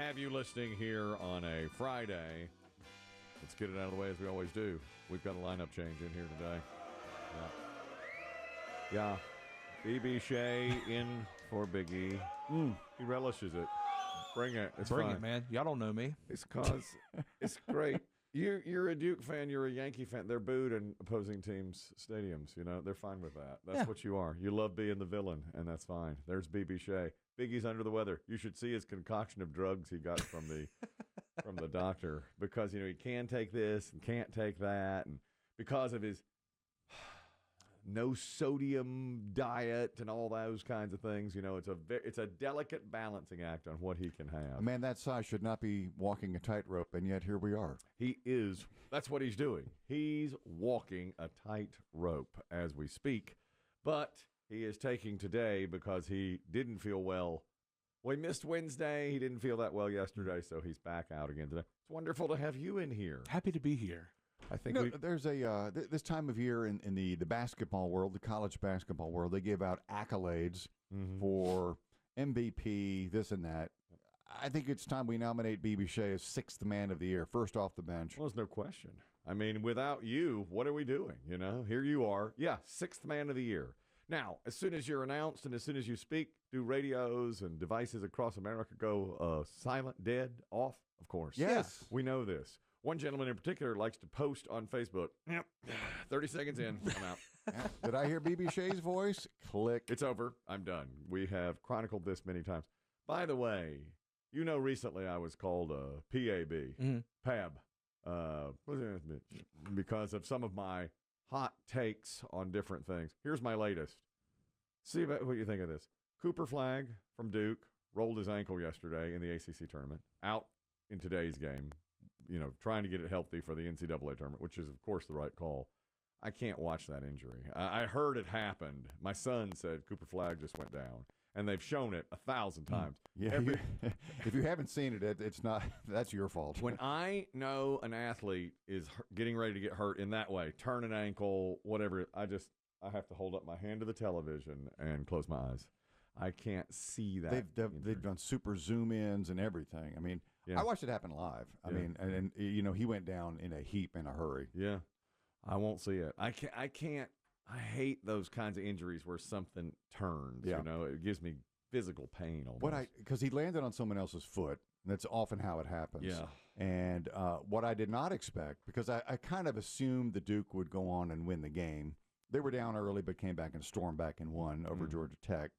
have you listening here on a Friday. Let's get it out of the way as we always do. We've got a lineup change in here today. Yeah. BB Shea in for Biggie. He relishes it. Bring it. It's Bring fine. it, man. Y'all don't know me. It's cause it's great. You're a Duke fan. You're a Yankee fan. They're booed in opposing teams' stadiums. You know, they're fine with that. That's what you are. You love being the villain, and that's fine. There's BB Shea. Biggie's under the weather. You should see his concoction of drugs he got from the from the doctor because he can take this and can't take that, and because of his no sodium diet and all those kinds of things. It's a delicate balancing act on what he can have. A man that size should not be walking a tightrope, and yet here we are. He is. That's what he's doing. He's walking a tightrope as we speak, but he is taking today because he didn't feel well. Well, he missed Wednesday. He didn't feel that well yesterday, so he's back out again today. It's wonderful to have you in here. Happy to be here. I think there's this time of year in the basketball world, the college basketball world, they give out accolades for MVP, this and that. I think it's time we nominate BB Shea as sixth man of the year, first off the bench. Well, there's no question. I mean, without you, what are we doing? Here you are. Yeah, sixth man of the year. Now, as soon as you're announced and as soon as you speak, do radios and devices across America go silent, dead, off? Of course. Yes. We know this. One gentleman in particular likes to post on Facebook, 30 seconds in, I'm out. Did I hear BB Shea's voice? Click. It's over. I'm done. We have chronicled this many times. By the way, recently I was called a PAB, PAB, because of some of my hot takes on different things. Here's my latest. See what you think of this. Cooper Flagg from Duke rolled his ankle yesterday in the ACC tournament, out in today's game, trying to get it healthy for the NCAA tournament, which is, of course, the right call. I can't watch that injury. I heard it happened. My son said Cooper Flagg just went down, and they've shown it 1,000 times. Yeah, if you haven't seen it, it's not. That's your fault. When I know an athlete is getting ready to get hurt in that way, turn an ankle, whatever, I have to hold up my hand to the television and close my eyes. I can't see that. They've done super zoom ins and everything. I mean, I watched it happen live. I mean, and he went down in a heap in a hurry. Yeah, I won't see it. I can't. I hate those kinds of injuries where something turns. Yeah. It gives me physical pain almost. Because he landed on someone else's foot. That's often how it happens. Yeah. And what I did not expect, because I kind of assumed the Duke would go on and win the game. They were down early, but came back and stormed back and won over Georgia Tech.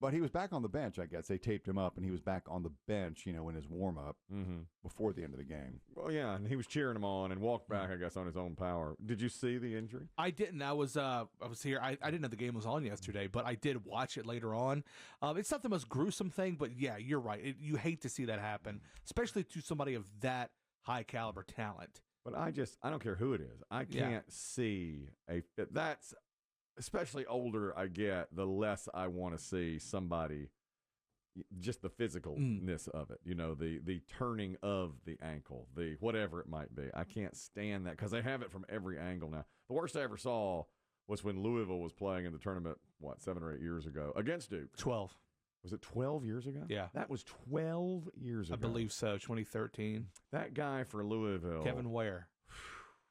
But he was back on the bench, I guess. They taped him up, and he was back on the bench, in his warm-up before the end of the game. Well, yeah, and he was cheering him on and walked back, I guess, on his own power. Did you see the injury? I didn't. I was here. I didn't know the game was on yesterday, but I did watch it later on. It's not the most gruesome thing, but yeah, you're right. You hate to see that happen, especially to somebody of that high caliber talent. But I don't care who it is. I can't see that's. Especially older I get, the less I want to see somebody, just the physicalness of it, the turning of the ankle, the whatever it might be. I can't stand that because they have it from every angle now. The worst I ever saw was when Louisville was playing in the tournament, 7 or 8 years ago, against Duke. 12. Was it 12 years ago? Yeah. That was 12 years ago. I believe so, 2013. That guy for Louisville. Kevin Ware.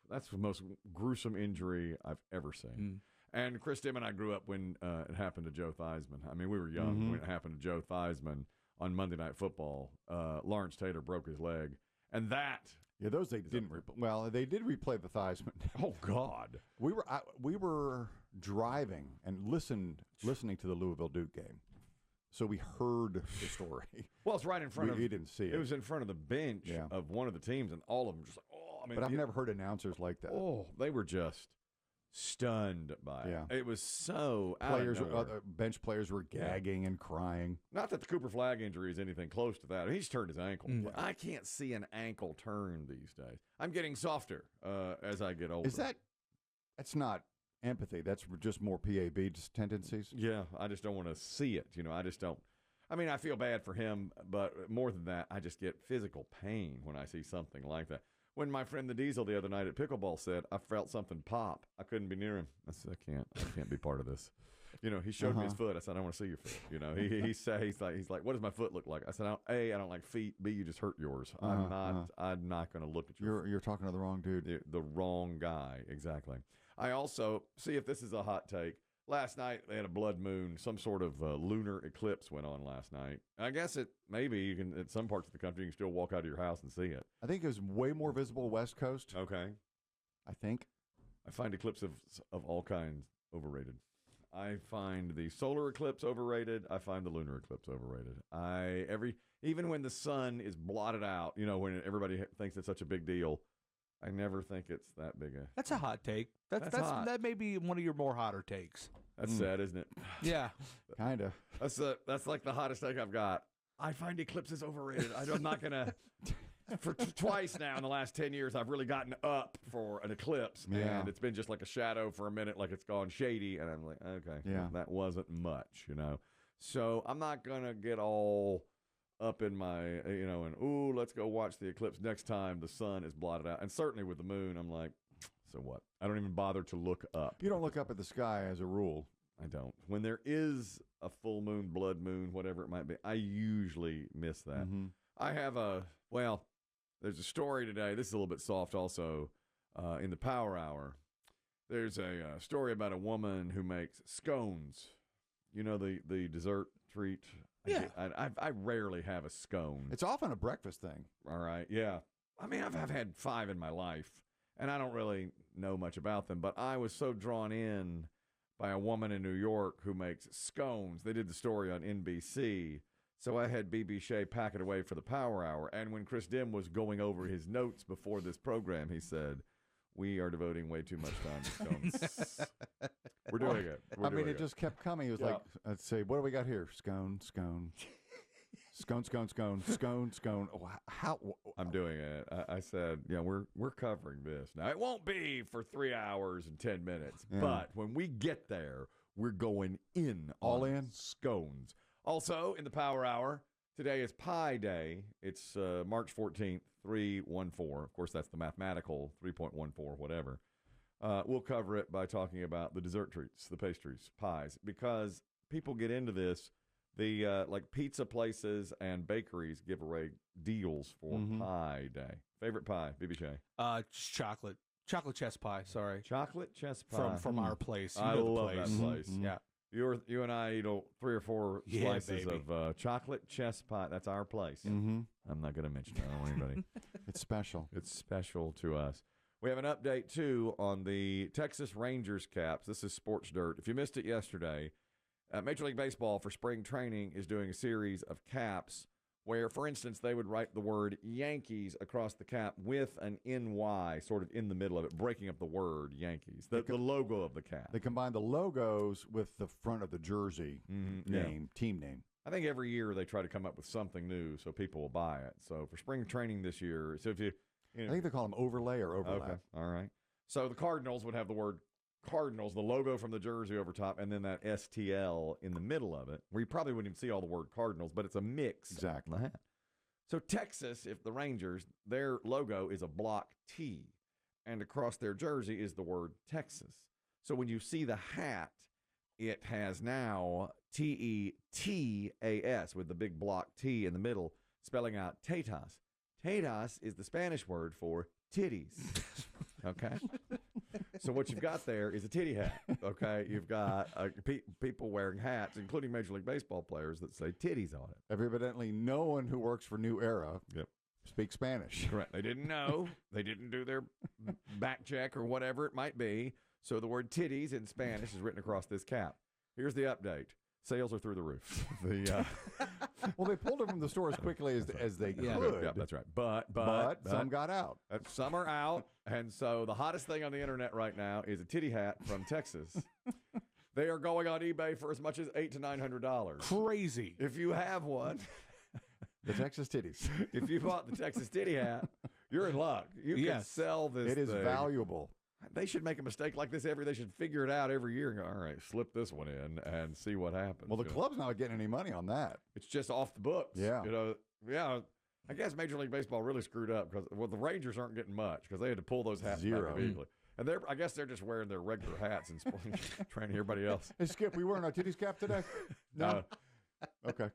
That's the most gruesome injury I've ever seen. And Chris Demm and I grew up when it happened to Joe Theismann. I mean, we were young when it happened to Joe Theismann on Monday Night Football. Lawrence Taylor broke his leg. And that... Yeah, those they didn't they did replay the Theismann. Oh, God. We were driving and listening to the Louisville Duke game. So we heard the story. Well, it's right in front of... We didn't see it. It was in front of the bench of one of the teams, and all of them just like, oh, I mean... But I've never heard announcers like that. Oh, they were just... stunned by it. Yeah. It was so out of nowhere. Bench players were gagging and crying. Not that the Cooper Flagg injury is anything close to that. He's turned his ankle. I can't see an ankle turn these days. I'm getting softer as I get older. That's not empathy. That's just more PAB tendencies. Yeah, I just don't want to see it. I just don't. I mean, I feel bad for him, but more than that, I just get physical pain when I see something like that. When my friend the Diesel the other night at pickleball said, I felt something pop, I couldn't be near him. I said, I can't be part of this. He showed me his foot. I said, I don't want to see your foot. He's like, what does my foot look like? I said, I don't like feet. B, you just hurt yours. I'm not going to look at your. You're talking to the wrong dude. The wrong guy, exactly. I also see if this is a hot take. Last night they had a blood moon, some sort of lunar eclipse went on last night. I guess maybe you can at some parts of the country you can still walk out of your house and see it. I think it was way more visible West Coast. Okay, I think. I find eclipses of all kinds overrated. I find the solar eclipse overrated. I find the lunar eclipse overrated. Even when the sun is blotted out, when everybody thinks it's such a big deal. I never think it's that big a. That's a hot take. That's hot. That may be one of your more hotter takes. That's sad, isn't it? Yeah, kind of. That's like the hottest take I've got. I find eclipses overrated. I'm not gonna. For twice now in the last 10 years, I've really gotten up for an eclipse, and it's been just like a shadow for a minute, like it's gone shady, and I'm like, okay, well, that wasn't much, So I'm not gonna get all up in my, and let's go watch the eclipse next time the sun is blotted out. And certainly with the moon, I'm like, so what? I don't even bother to look up. You don't look up at the sky as a rule. I don't. When there is a full moon, blood moon, whatever it might be, I usually miss that. Mm-hmm. I have there's a story today. This is a little bit soft also in the Power Hour. There's a story about a woman who makes scones. The dessert treat. Yeah. I rarely have a scone. It's often a breakfast thing. All right. Yeah. I mean, I've had 5 in my life, and I don't really know much about them, but I was so drawn in by a woman in New York who makes scones. They did the story on NBC. So I had B.B. Shea pack it away for the Power Hour. And when Chris Demm was going over his notes before this program, he said, we are devoting way too much time to scones. We're doing it. It just kept coming. He was like, let's see, what do we got here? Scone. Scone, scone. Oh, how? I'm doing it. I said, we're covering this. Now, it won't be for 3 hours and 10 minutes, but when we get there, we're going all in scones. Also, in the Power Hour, today is Pi Day. It's March 14th, 314. Of course, that's the mathematical 3.14, whatever. We'll cover it by talking about the dessert treats, the pastries, pies, because people get into this. The like pizza places and bakeries give away deals for Pie Day. Favorite pie, BB Shea? Just chocolate chess pie. Sorry, chocolate chess pie from our place. I love that place. Mm-hmm. Yeah. You and I eat 3 or 4 slices of chocolate chess pie. That's our place. Mm-hmm. I'm not going to mention it. I don't want anybody. It's special. It's special to us. We have an update, too, on the Texas Rangers caps. This is Sports Dirt. If you missed it yesterday, Major League Baseball for spring training is doing a series of caps where, for instance, they would write the word Yankees across the cap with an NY sort of in the middle of it, breaking up the word Yankees, the logo of the cap. They combine the logos with the front of the jersey team name. I think every year they try to come up with something new so people will buy it. So for spring training this year, I think they call them overlay or overlap. Okay, all right. So the Cardinals would have the word Cardinals, the logo from the jersey over top, and then that STL in the middle of it, where you probably wouldn't even see all the word Cardinals, but it's a mix. Exactly. On the hat. So Texas, if the Rangers, their logo is a block T, and across their jersey is the word Texas. So when you see the hat, it has now Tetas with the big block T in the middle, spelling out Tetas. Tetas is the Spanish word for titties. Okay? So what you've got there is a titty hat, okay? You've got people wearing hats, including Major League Baseball players, that say titties on it. Evidently, no one who works for New Era speaks Spanish. Correct. They didn't know. They didn't do their back check or whatever it might be. So the word titties in Spanish is written across this cap. Here's the update. Sales are through the roof. Well, they pulled them from the store as quickly as they could. Yeah, that's right. But some got out. Some are out. And so the hottest thing on the internet right now is a titty hat from Texas. They are going on eBay for as much as $800 to $900. Crazy. If you have one. The Texas titties. If you bought the Texas titty hat, you're in luck. You can sell this It is valuable. They should make a mistake like this they should figure it out every year and go, all right, slip this one in and see what happens. Well, the club's not getting any money on that. It's just off the books. Yeah. I guess Major League Baseball really screwed up because the Rangers aren't getting much because they had to pull those hats back immediately. And I guess they're just wearing their regular hats and training everybody else. Hey, Skip, we wearing our titties cap today? No. Okay.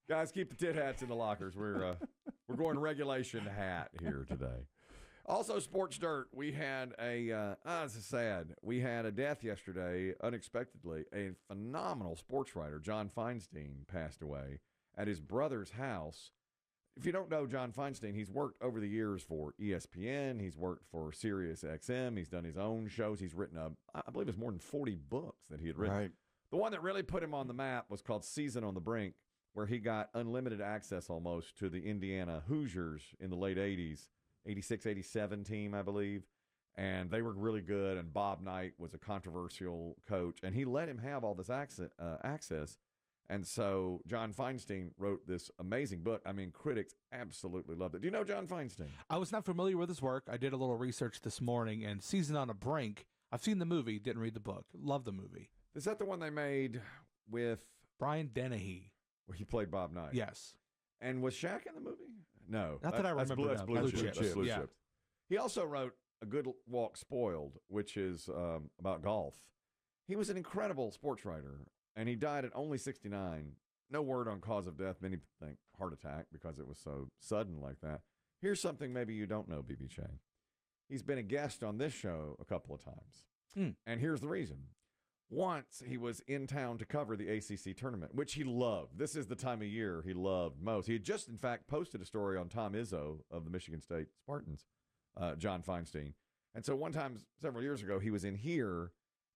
Guys, keep the tit hats in the lockers. We're going regulation hat here today. Also, Sports Dirt, we had this is sad. We had a death yesterday, unexpectedly. A phenomenal sports writer, John Feinstein, passed away at his brother's house. If you don't know John Feinstein, he's worked over the years for ESPN. He's worked for Sirius XM. He's done his own shows. He's written, I believe it's more than 40 books that he had written. Right. The one that really put him on the map was called Season on the Brink, where he got unlimited access almost to the Indiana Hoosiers in the late 80s. 86, 87 team, I believe. And they were really good. And Bob Knight was a controversial coach. And he let him have all this access. And so John Feinstein wrote this amazing book. I mean, critics absolutely loved it. Do you know John Feinstein? I was not familiar with his work. I did a little research this morning. And Season on a Brink, I've seen the movie, didn't read the book. Love the movie. Is that the one they made with Brian Dennehy? Where he played Bob Knight. Yes. And was Shaq in the movie? No. Not that I remember. That's Blue Chips. That's Blue Yeah. Chips. He also wrote A Good Walk Spoiled, which is about golf. He was an incredible sports writer, and he died at only 69. No word on cause of death. Many think heart attack because it was so sudden like that. Here's something maybe you don't know, BB Shea. He's been a guest on this show a couple of times. And here's the reason. Once he was in town to cover the ACC tournament, which he loved. This is the time of year he loved most. He had just, in fact, posted a story on Tom Izzo of the Michigan State Spartans, John Feinstein. And so one time, several years ago, he was in here,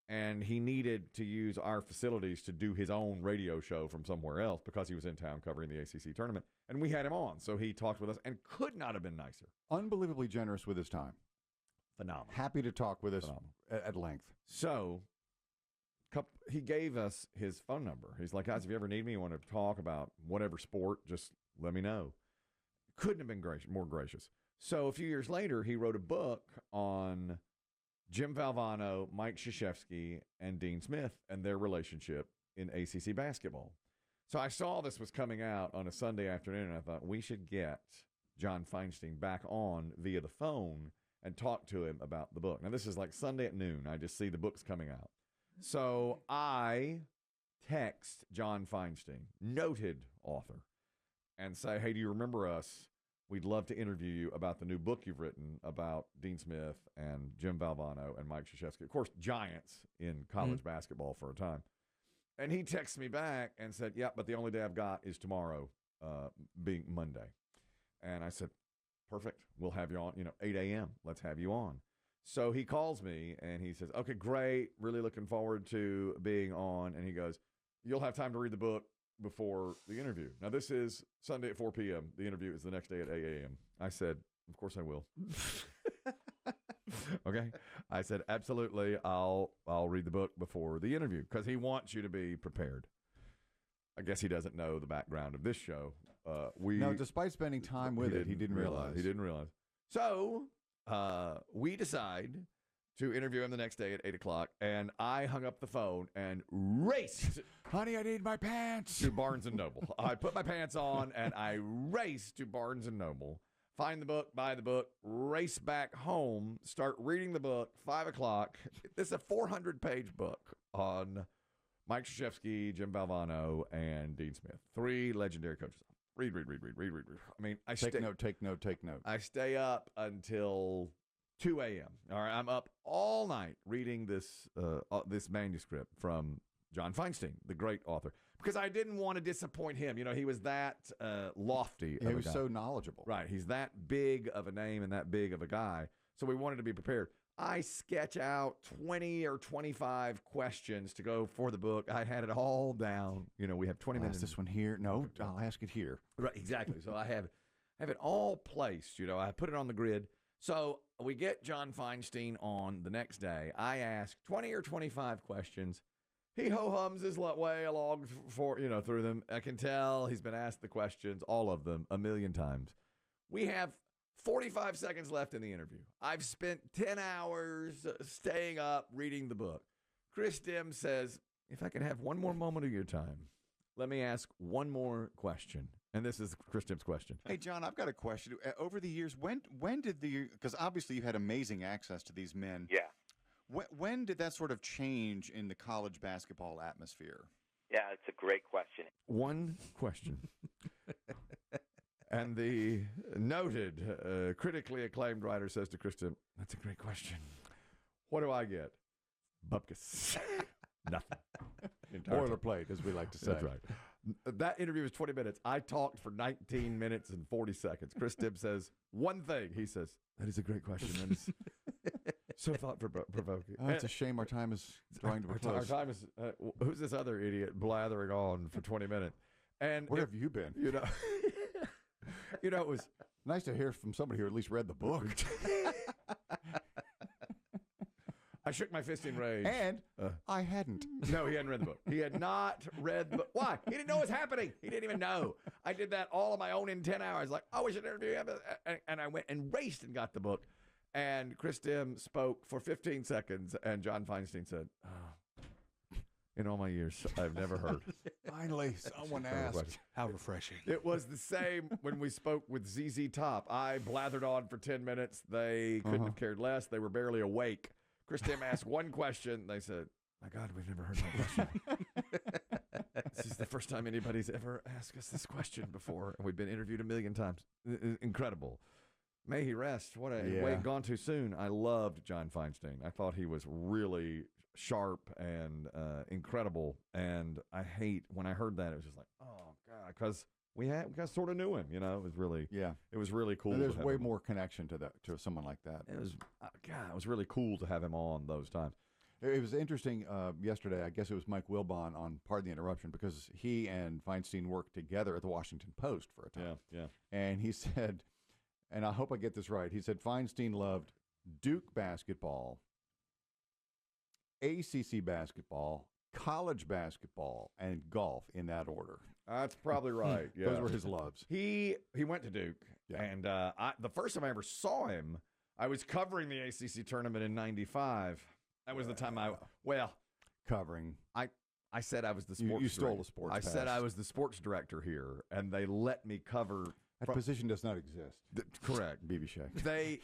and he needed to use our facilities to do his own radio show from somewhere else because he was in town covering the ACC tournament. And we had him on, so he talked with us and could not have been nicer. Unbelievably generous with his time. Phenomenal. Happy to talk with us at length. So he gave us his phone number. He's like, guys, if you ever need me, you want to talk about whatever sport, just let me know. Couldn't have been more gracious. So a few years later, he wrote a book on Jim Valvano, Mike Krzyzewski, and Dean Smith and their relationship in ACC basketball. So I saw this was coming out on a Sunday afternoon, and I thought we should get John Feinstein back on via the phone and talk to him about the book. Now, this is like Sunday at noon. I just see the book's coming out. So I text John Feinstein, noted author, and say, hey, do you remember us? We'd love to interview you about the new book you've written about Dean Smith and Jim Valvano and Mike Krzyzewski. Of course, giants in college basketball for a time. And he texted me back and said, yeah, but the only day I've got is tomorrow, being Monday. And I said, perfect. We'll have you on, 8 a.m. Let's have you on. So he calls me and he says, okay, great. Really looking forward to being on. And he goes, you'll have time to read the book before the interview. Now, this is Sunday at 4 p.m. The interview is the next day at 8 a.m. I said, of course I will. Okay. I said, absolutely. I'll read the book before the interview because he wants you to be prepared. I guess he doesn't know the background of this show. No, despite spending time with it, he didn't realize. He didn't realize. So we decide to interview him the next day at 8 o'clock, and I hung up the phone and raced. Honey, I need my pants. To Barnes & Noble. I put my pants on, and I raced to Barnes & Noble, find the book, buy the book, race back home, start reading the book, 5 o'clock. This is a 400-page book on Mike Krzyzewski, Jim Valvano, and Dean Smith. 3 legendary coaches. Read. I mean, Take note. I stay up until 2 a.m. All right, I'm up all night reading this manuscript from John Feinstein, the great author, because I didn't want to disappoint him. He was that lofty. He was so knowledgeable. Right, he's that big of a name and that big of a guy, so we wanted to be prepared. I sketch out 20 or 25 questions to go for the book. I had it all down. We have 20 minutes. Ask this one here. No, I'll ask it here. Right, exactly. So I have it all placed. I put it on the grid. So we get John Feinstein on the next day. I ask 20 or 25 questions. He ho-hums his way along through them. I can tell he's been asked the questions, all of them, a million times. We have 45 seconds left in the interview. I've spent 10 hours staying up reading the book. Chris Demm says, if I can have one more moment of your time, let me ask one more question. And this is Chris Tipp's question. Hey, John, I've got a question. Over the years, when did because obviously you had amazing access to these men. Yeah. When did that sort of change in the college basketball atmosphere? Yeah, it's a great question. One question. And the noted, critically acclaimed writer says to Chris Tipp, that's a great question. What do I get? Bupkis. Nothing. Boilerplate, as we like to say. That's right. That interview was 20 minutes. I talked for 19 minutes and 40 seconds. Chris Tipp says one thing. He says, that is a great question. That is so thought-provoking. Oh, it's a shame our time is drawing to a close. Our time is, who's this other idiot blathering on for 20 minutes? And where have you been? You know, it was nice to hear from somebody who at least read the book. I shook my fist in rage. And I hadn't. No, he hadn't read the book. He had not read the book. Why? He didn't know what was happening. He didn't even know. I did that all on my own in 10 hours. Like, oh, we should interview him. And I went and raced and got the book. And Chris Demm spoke for 15 seconds, and John Feinstein said, oh, in all my years, I've never heard. Finally, someone asked. How refreshing. It was the same when we spoke with ZZ Top. I blathered on for 10 minutes. They couldn't have cared less. They were barely awake. Chris Demm asked one question. They said, my God, we've never heard that question. This is the first time anybody's ever asked us this question before. And we've been interviewed a million times. Incredible. May he rest. What a way gone too soon. I loved John Feinstein. I thought he was really sharp and incredible. And I hate when I heard that, it was just like, oh, God, because we sort of knew him, you know. It was really cool. And there's way more connection to someone like that. It was it was really cool to have him on those times. It was interesting yesterday. I guess it was Mike Wilbon on Pardon the Interruption, because he and Feinstein worked together at the Washington Post for a time. Yeah. And he said, and I hope I get this right, he said Feinstein loved Duke basketball, ACC basketball, college basketball, and golf in that order. That's probably right. Yeah. Those were his loves. He went to Duke, and the first time I ever saw him, I was covering the ACC tournament in '95. That was the time covering. I said I was the sports. You stole director. a sports. I pass. said I was the sports director here, and they let me cover. That position does not exist. Correct, BB Shea.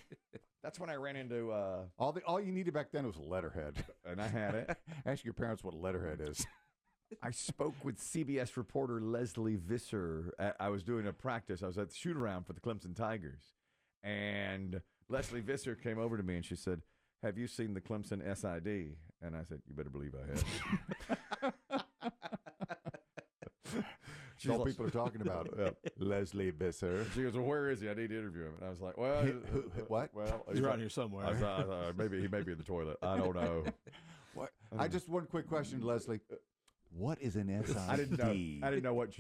That's when I ran into all you needed back then was a letterhead, and I had it. Ask your parents what a letterhead is. I spoke with CBS reporter Leslie Visser. I was doing a practice. I was at the shoot-around for the Clemson Tigers. And Leslie Visser came over to me and she said, have you seen the Clemson SID? And I said, you better believe I have. She's all people are talking about. Leslie Visser. She goes, well, where is he? I need to interview him. And I was like, well. What? Well, he's around here somewhere. I thought, he may be in the toilet. I don't know. What? I just one quick question, Leslie. What is an SID? I didn't know what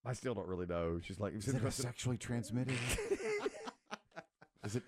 I still don't really know. She's like, is it sexually transmitted?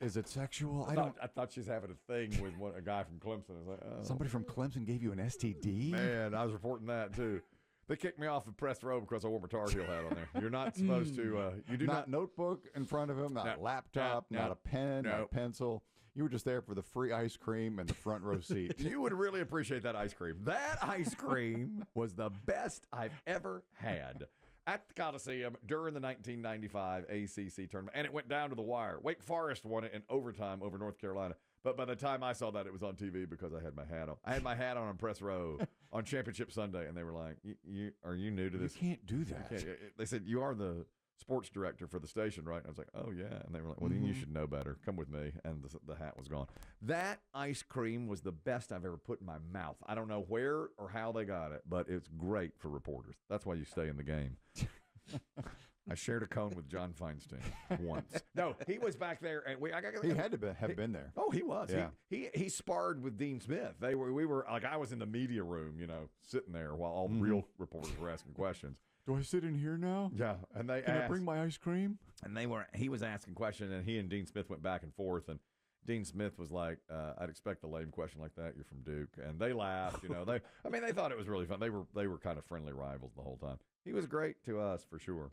Is it sexual? I thought she's having a thing with a guy from Clemson. I was like, oh. Somebody from Clemson gave you an STD? Man, I was reporting that too. They kicked me off of press row because I wore my Tar Heel hat on there. You're not supposed to. You do not notebook in front of him, not a laptop, not a pen, not a pencil. You were just there for the free ice cream and the front row seat. You would really appreciate that ice cream. That ice cream was the best I've ever had at the Coliseum during the 1995 ACC tournament. And it went down to the wire. Wake Forest won it in overtime over North Carolina. But by the time I saw that, it was on TV because I had my hat on. I had my hat on press row on Championship Sunday, and they were like, are you new to this? You can't do that. They said, you are the sports director for the station, right? And I was like, oh, yeah. And they were like, well, then you should know better. Come with me. And the hat was gone. That ice cream was the best I've ever put in my mouth. I don't know where or how they got it, but it's great for reporters. That's why you stay in the game. I shared a cone with John Feinstein once. No, he was back there, and he had to have been there. Oh, he was. Yeah. He sparred with Dean Smith. We were like, I was in the media room, sitting there while all the real reporters were asking questions. Do I sit in here now? Yeah, and they Can asked, I bring my ice cream? And he was asking questions, and he and Dean Smith went back and forth, and Dean Smith was like, I'd expect a lame question like that. You're from Duke. And they laughed, they thought it was really fun. They were kind of friendly rivals the whole time. He was great to us for sure.